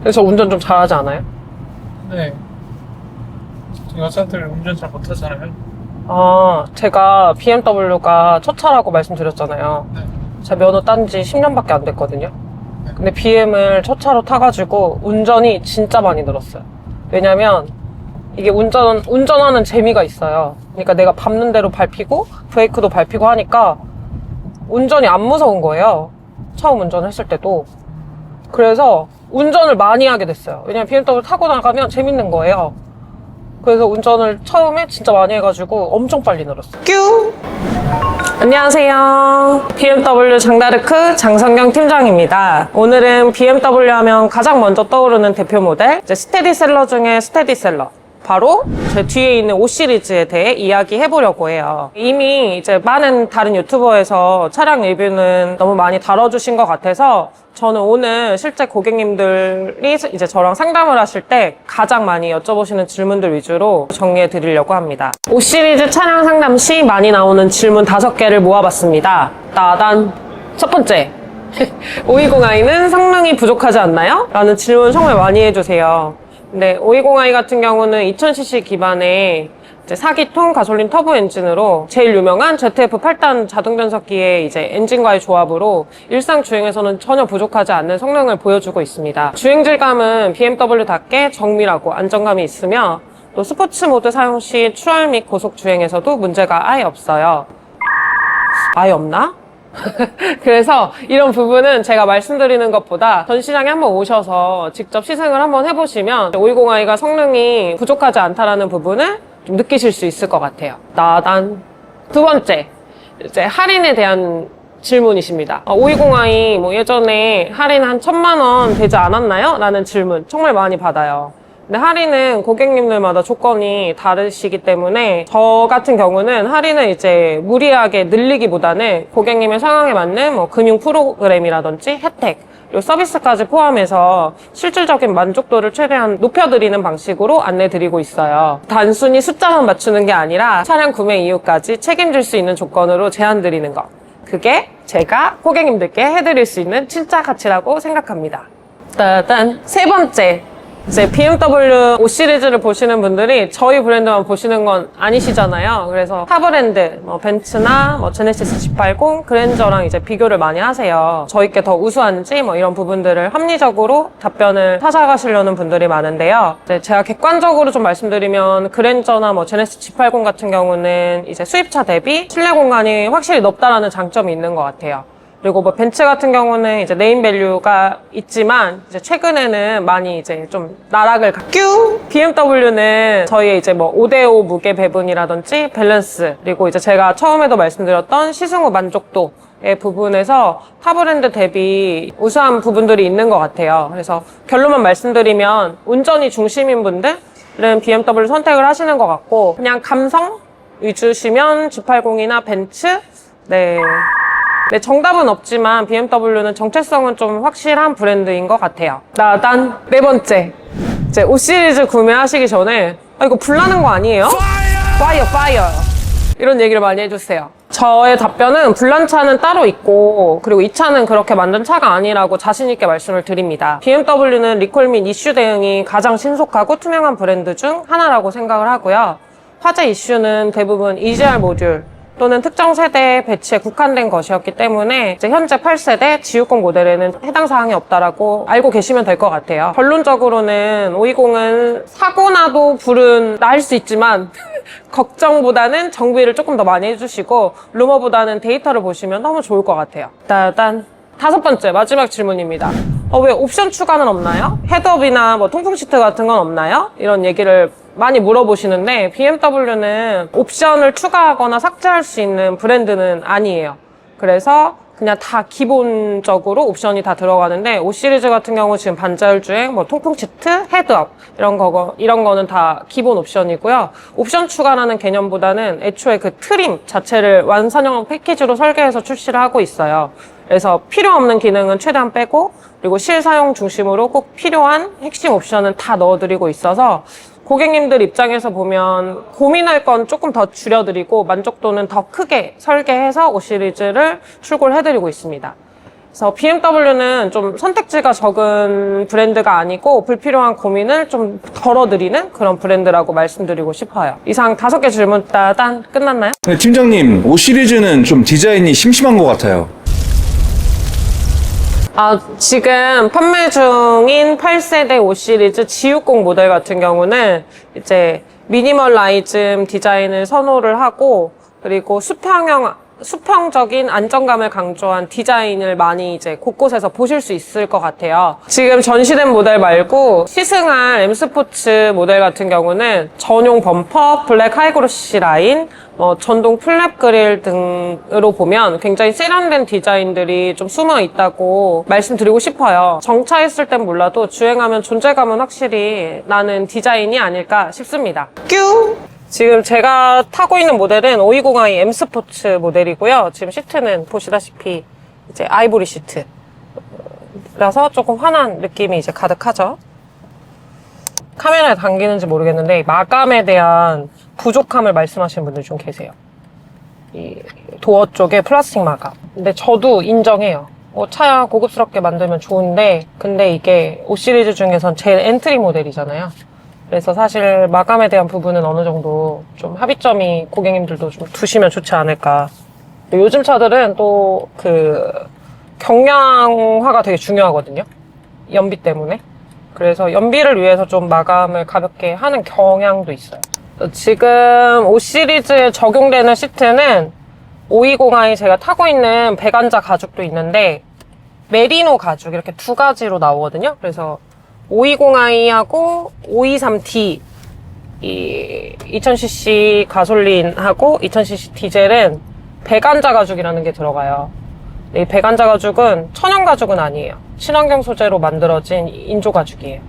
그래서 운전 좀 잘하지 않아요? 네. 여자들 운전 잘 못하잖아요. 아, 제가 BMW가 첫 차라고 말씀드렸잖아요. 네. 제가 면허 딴 지 10년밖에 안 됐거든요. 네. 근데 BM을 첫 차로 타가지고 운전이 진짜 많이 늘었어요. 왜냐면 이게 운전하는 재미가 있어요. 그러니까 내가 밟는 대로 밟히고 브레이크도 밟히고 하니까 운전이 안 무서운 거예요. 처음 운전했을 때도. 그래서 운전을 많이 하게 됐어요. 왜냐면 BMW 타고 나가면 재밌는 거예요. 그래서 운전을 처음에 진짜 많이 해가지고 엄청 빨리 늘었어요. 뀨! 안녕하세요. BMW 장다르크 장성경 팀장입니다. 오늘은 BMW 하면 가장 먼저 떠오르는 대표 모델, 이제 스테디셀러 중에 스테디셀러. 바로 제 뒤에 있는 5 시리즈에 대해 이야기해 보려고 해요. 이미 이제 많은 다른 유튜버에서 차량 리뷰는 너무 많이 다뤄주신 것 같아서 저는 오늘 실제 고객님들이 이제 저랑 상담을 하실 때 가장 많이 여쭤보시는 질문들 위주로 정리해 드리려고 합니다. 5 시리즈 차량 상담 시 많이 나오는 질문 5개를 모아봤습니다. 따단! 첫 번째. 520i는 성능이 부족하지 않나요? 라는 질문 정말 많이 해주세요. 네, 520i 같은 경우는 2000cc 기반의 이제 4기통 가솔린 터보 엔진으로 제일 유명한 ZF 8단 자동 변속기의 이제 엔진과의 조합으로 일상 주행에서는 전혀 부족하지 않는 성능을 보여주고 있습니다. 주행 질감은 BMW답게 정밀하고 안정감이 있으며 또 스포츠 모드 사용 시 추월 및 고속 주행에서도 문제가 아예 없어요. 아예 없나? 그래서 이런 부분은 제가 말씀드리는 것보다 전시장에 한번 오셔서 직접 시승을 한번 해보시면 520i가 성능이 부족하지 않다라는 부분을 좀 느끼실 수 있을 것 같아요. 나단. 두 번째, 이제 할인에 대한 질문이십니다. 520i 뭐 예전에 할인 한 1000만 원 되지 않았나요? 라는 질문 정말 많이 받아요. 근데 할인은 고객님들마다 조건이 다르시기 때문에 저 같은 경우는 할인을 이제 무리하게 늘리기보다는 고객님의 상황에 맞는 뭐 금융 프로그램이라든지 혜택 그리고 서비스까지 포함해서 실질적인 만족도를 최대한 높여드리는 방식으로 안내드리고 있어요. 단순히 숫자만 맞추는 게 아니라 차량 구매 이후까지 책임질 수 있는 조건으로 제안드리는 것. 그게 제가 고객님들께 해드릴 수 있는 진짜 가치라고 생각합니다. 따단. 세 번째. 이제 BMW 5 시리즈를 보시는 분들이 저희 브랜드만 보시는 건 아니시잖아요. 그래서 타 브랜드, 뭐 벤츠나 뭐 제네시스 G80, 그랜저랑 이제 비교를 많이 하세요. 저희께 더 우수한지 뭐 이런 부분들을 합리적으로 답변을 찾아가시려는 분들이 많은데요. 이제 제가 객관적으로 좀 말씀드리면 그랜저나 뭐 제네시스 G80 같은 경우는 이제 수입차 대비 실내 공간이 확실히 넓다라는 장점이 있는 것 같아요. 그리고 뭐 벤츠 같은 경우는 이제 네임밸류가 있지만 이제 최근에는 많이 이제 좀 나락을 뀨! BMW는 저희의 이제 뭐 5대5 무게 배분이라든지 밸런스 그리고 이제 제가 처음에도 말씀드렸던 시승 후 만족도의 부분에서 타 브랜드 대비 우수한 부분들이 있는 것 같아요. 그래서 결론만 말씀드리면 운전이 중심인 분들은 BMW 선택을 하시는 것 같고 그냥 감성 위주시면 G80이나 벤츠 네. 네, 정답은 없지만 BMW는 정체성은 좀 확실한 브랜드인 것 같아요. 나단. 네 번째. 이제 5 시리즈 구매하시기 전에 이거 불나는 거 아니에요? 파이어. 이런 얘기를 많이 해주세요. 저의 답변은 불난 차는 따로 있고 그리고 이 차는 그렇게 만든 차가 아니라고 자신 있게 말씀을 드립니다. BMW는 리콜 및 이슈 대응이 가장 신속하고 투명한 브랜드 중 하나라고 생각을 하고요. 화제 이슈는 대부분 EGR 모듈 또는 특정 세대의 배치에 국한된 것이었기 때문에 이제 현재 8세대 G60 모델에는 해당 사항이 없다라고 알고 계시면 될 것 같아요. 결론적으로는 520은 사고 나도 불은 날 수 있지만 걱정보다는 정비를 조금 더 많이 해주시고 루머보다는 데이터를 보시면 너무 좋을 것 같아요. 일단 다섯 번째 마지막 질문입니다. 왜 옵션 추가는 없나요? 헤드업이나 뭐 통풍 시트 같은 건 없나요? 이런 얘기를 많이 물어보시는데 BMW는 옵션을 추가하거나 삭제할 수 있는 브랜드는 아니에요. 그래서 그냥 다 기본적으로 옵션이 다 들어가는데 5 시리즈 같은 경우 지금 반자율 주행, 뭐 통풍 시트, 헤드업 이런 거는 다 기본 옵션이고요. 옵션 추가라는 개념보다는 애초에 그 트림 자체를 완선형 패키지로 설계해서 출시를 하고 있어요. 그래서 필요 없는 기능은 최대한 빼고 그리고 실사용 중심으로 꼭 필요한 핵심 옵션은 다 넣어드리고 있어서 고객님들 입장에서 보면 고민할 건 조금 더 줄여드리고 만족도는 더 크게 설계해서 5 시리즈를 출고를 해드리고 있습니다. 그래서 BMW는 좀 선택지가 적은 브랜드가 아니고 불필요한 고민을 좀 덜어드리는 그런 브랜드라고 말씀드리고 싶어요. 이상 5개 질문 따단 끝났나요? 네, 팀장님, 5 시리즈는 좀 디자인이 심심한 것 같아요. 지금 판매 중인 8세대 5 시리즈 G60 모델 같은 경우는 이제 미니멀라이즘 디자인을 선호를 하고 그리고 수평적인 안정감을 강조한 디자인을 많이 이제 곳곳에서 보실 수 있을 것 같아요. 지금 전시된 모델 말고 시승할 M 스포츠 모델 같은 경우는 전용 범퍼, 블랙 하이그로시 라인, 전동 플랩 그릴 등으로 보면 굉장히 세련된 디자인들이 좀 숨어 있다고 말씀드리고 싶어요. 정차했을 땐 몰라도 주행하면 존재감은 확실히 나는 디자인이 아닐까 싶습니다. 뀨! 지금 제가 타고 있는 모델은 520i M 스포츠 모델이고요. 지금 시트는 보시다시피 이제 아이보리 시트라서 조금 환한 느낌이 이제 가득하죠. 카메라에 담기는지 모르겠는데 마감에 대한 부족함을 말씀하시는 분들 좀 계세요. 이 도어 쪽에 플라스틱 마감. 근데 저도 인정해요. 차 고급스럽게 만들면 좋은데 근데 이게 5 시리즈 중에선 제일 엔트리 모델이잖아요. 그래서 사실 마감에 대한 부분은 어느 정도 좀 합의점이 고객님들도 좀 두시면 좋지 않을까. 요즘 차들은 또 경량화가 되게 중요하거든요. 연비 때문에. 그래서 연비를 위해서 좀 마감을 가볍게 하는 경향도 있어요. 지금 5 시리즈에 적용되는 시트는 520i 제가 타고 있는 배관자 가죽도 있는데 메리노 가죽 이렇게 두 가지로 나오거든요. 그래서 520i하고 523D 이 2000cc 가솔린하고 2000cc 디젤은 배관자 가죽이라는 게 들어가요. 이 배관자 가죽은 천연 가죽은 아니에요. 친환경 소재로 만들어진 인조 가죽이에요.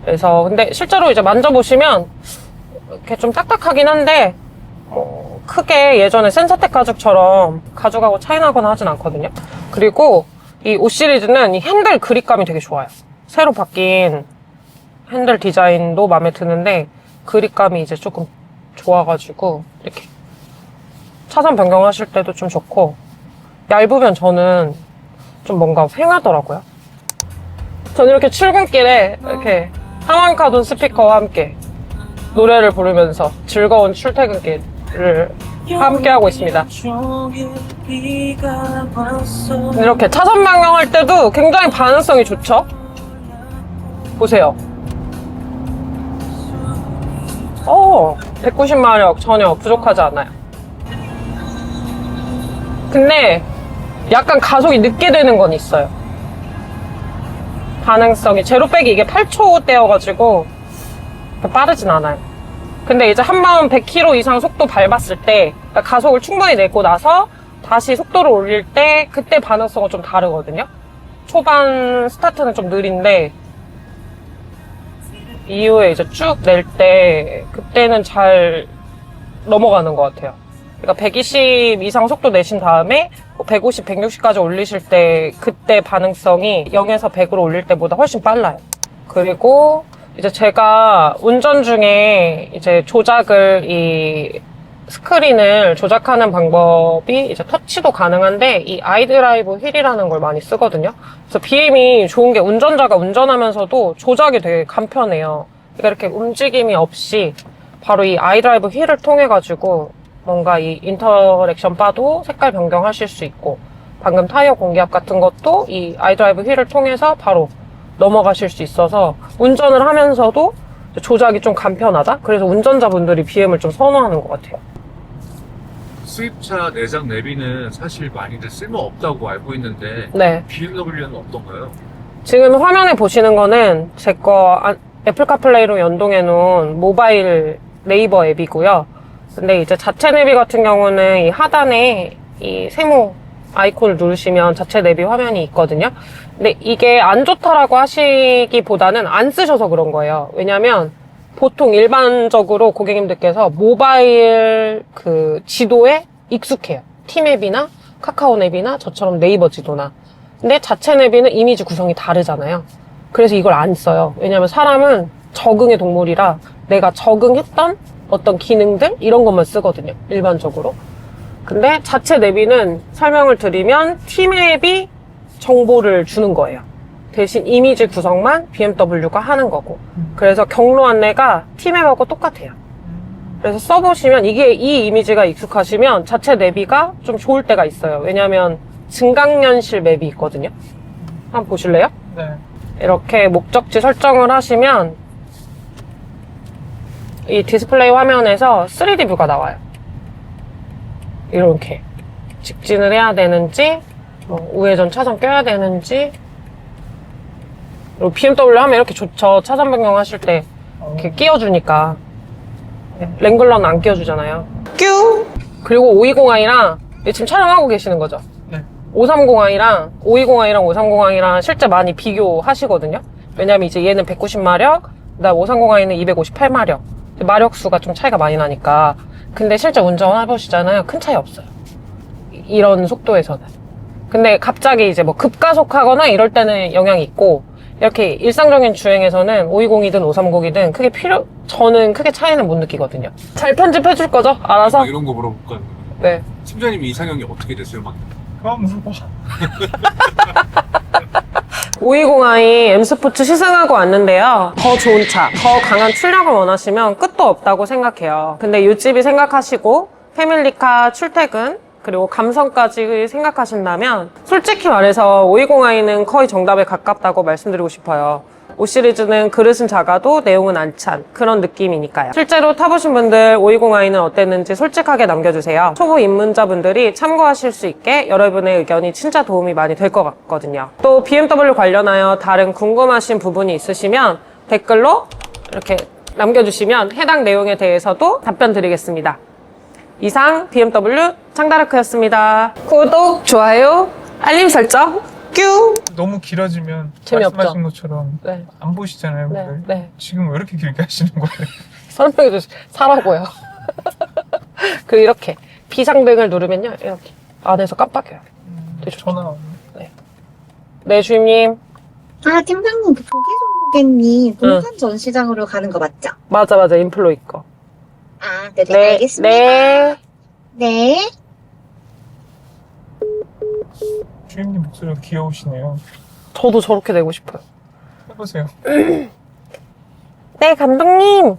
그래서 근데 실제로 이제 만져보시면 이렇게 좀 딱딱하긴 한데 크게 예전에 센서텍 가죽처럼 가죽하고 차이나거나 하진 않거든요. 그리고 이 5 시리즈는 이 핸들 그립감이 되게 좋아요. 새로 바뀐 핸들 디자인도 마음에 드는데 그립감이 이제 조금 좋아가지고 이렇게 차선 변경하실 때도 좀 좋고 얇으면 저는 좀 뭔가 휑하더라고요. 저는 이렇게 출근길에 이렇게 하만카돈 스피커와 함께 노래를 부르면서 즐거운 출퇴근길을 함께 하고 있습니다. 이렇게 차선 변경할 때도 굉장히 반응성이 좋죠? 보세요. 190마력 전혀 부족하지 않아요. 근데 약간 가속이 늦게 되는 건 있어요. 반응성이 제로백이 이게 8초대여가지고 빠르진 않아요. 근데 이제 한번 100km 이상 속도 밟았을 때 가속을 충분히 내고 나서 다시 속도를 올릴 때 그때 반응성은 좀 다르거든요. 초반 스타트는 좀 느린데 이후에 이제 쭉 낼 때 그때는 잘 넘어가는 것 같아요. 그러니까 120 이상 속도 내신 다음에 150, 160까지 올리실 때 그때 반응성이 0에서 100으로 올릴 때보다 훨씬 빨라요. 그리고 이제 제가 운전 중에 이제 이 스크린을 조작하는 방법이 이제 터치도 가능한데 이 아이드라이브 휠이라는 걸 많이 쓰거든요. 그래서 BM이 좋은 게 운전자가 운전하면서도 조작이 되게 간편해요. 그러니까 이렇게 움직임이 없이 바로 이 아이드라이브 휠을 통해 가지고 뭔가 이 인터랙션 바도 색깔 변경하실 수 있고 방금 타이어 공기압 같은 것도 이 아이드라이브 휠을 통해서 바로 넘어가실 수 있어서 운전을 하면서도 조작이 좀 간편하다? 그래서 운전자분들이 BM을 좀 선호하는 것 같아요. 수입차 내장 내비는 사실 많이들 쓸모없다고 알고 있는데 네. BMW는 어떤가요? 지금 화면에 보시는 거는 제 거 애플 카플레이로 연동해 놓은 모바일 네이버 앱이고요. 근데 이제 자체 내비 같은 경우는 이 하단에 이 세모 아이콘을 누르시면 자체 내비 화면이 있거든요. 근데 이게 안 좋다라고 하시기보다는 안 쓰셔서 그런 거예요. 왜냐면 보통 일반적으로 고객님들께서 모바일 지도에 익숙해요. 티맵이나 카카오맵이나 저처럼 네이버 지도나. 근데 자체 내비는 이미지 구성이 다르잖아요. 그래서 이걸 안 써요. 왜냐면 사람은 적응의 동물이라 내가 적응했던 어떤 기능들 이런 것만 쓰거든요. 일반적으로. 근데 자체 내비는 설명을 드리면 티맵이 정보를 주는 거예요. 대신 이미지 구성만 BMW가 하는 거고. 그래서 경로 안내가 T맵하고 똑같아요. 그래서 써보시면 이 이미지가 익숙하시면 자체 내비가 좀 좋을 때가 있어요. 왜냐하면 증강연실 맵이 있거든요. 한번 보실래요? 네. 이렇게 목적지 설정을 하시면 이 디스플레이 화면에서 3D 뷰가 나와요. 이렇게 직진을 해야 되는지 뭐 우회전 차선 껴야 되는지, 그리고 BMW 하면 이렇게 좋죠. 차선 변경 하실 때 이렇게 끼워주니까. 랭글러는 안 끼워주잖아요. 뀨! 그리고 520i랑 지금 촬영하고 계시는 거죠? 네. 530i랑 520i랑 530i랑 실제 많이 비교하시거든요. 왜냐면 이제 얘는 190마력, 그다음 530i는 258마력. 마력수가 좀 차이가 많이 나니까. 근데 실제 운전해보시잖아요. 큰 차이 없어요. 이런 속도에서는. 근데 갑자기 이제 뭐 급가속하거나 이럴 때는 영향이 있고, 이렇게 일상적인 주행에서는 520이든 530이든 저는 크게 차이는 못 느끼거든요. 잘 편집해 줄 거죠? 알아서? 이런 거 물어볼까? 네. 팀장님 이상형이 어떻게 됐어요? 막 520i M스포츠 시승하고 왔는데요. 더 좋은 차, 더 강한 출력을 원하시면 끝도 없다고 생각해요. 근데 육집이 생각하시고 패밀리카 출퇴근 그리고 감성까지 생각하신다면 솔직히 말해서 520i는 거의 정답에 가깝다고 말씀드리고 싶어요. 5 시리즈는 그릇은 작아도 내용은 안 찬 그런 느낌이니까요. 실제로 타보신 분들 520i는 어땠는지 솔직하게 남겨주세요. 초보 입문자분들이 참고하실 수 있게 여러분의 의견이 진짜 도움이 많이 될 것 같거든요. 또 BMW 관련하여 다른 궁금하신 부분이 있으시면 댓글로 이렇게 남겨주시면 해당 내용에 대해서도 답변 드리겠습니다. 이상 BMW 창다르크였습니다. 구독, 좋아요, 알림 설정 뀨! 너무 길어지면 재미없죠? 말씀하신 것처럼 네. 안 보시잖아요. 네, 근데 네. 지금 왜 이렇게 길게 하시는 거예요? 설명해 주세요. 사라고요. 그리고 이렇게 비상등을 누르면요. 이렇게 안에서 깜빡여요. 되게 좋죠. 전화 네, 주임님. 아, 팀장님, 그 조개종국객님 동탄 전시장으로 가는 거 맞죠? 맞아. 인플로이 거. 아, 네, 알겠습니다. 네. 네. 주임님 목소리가 귀여우시네요. 저도 저렇게 되고 싶어요. 해보세요. 네, 감독님.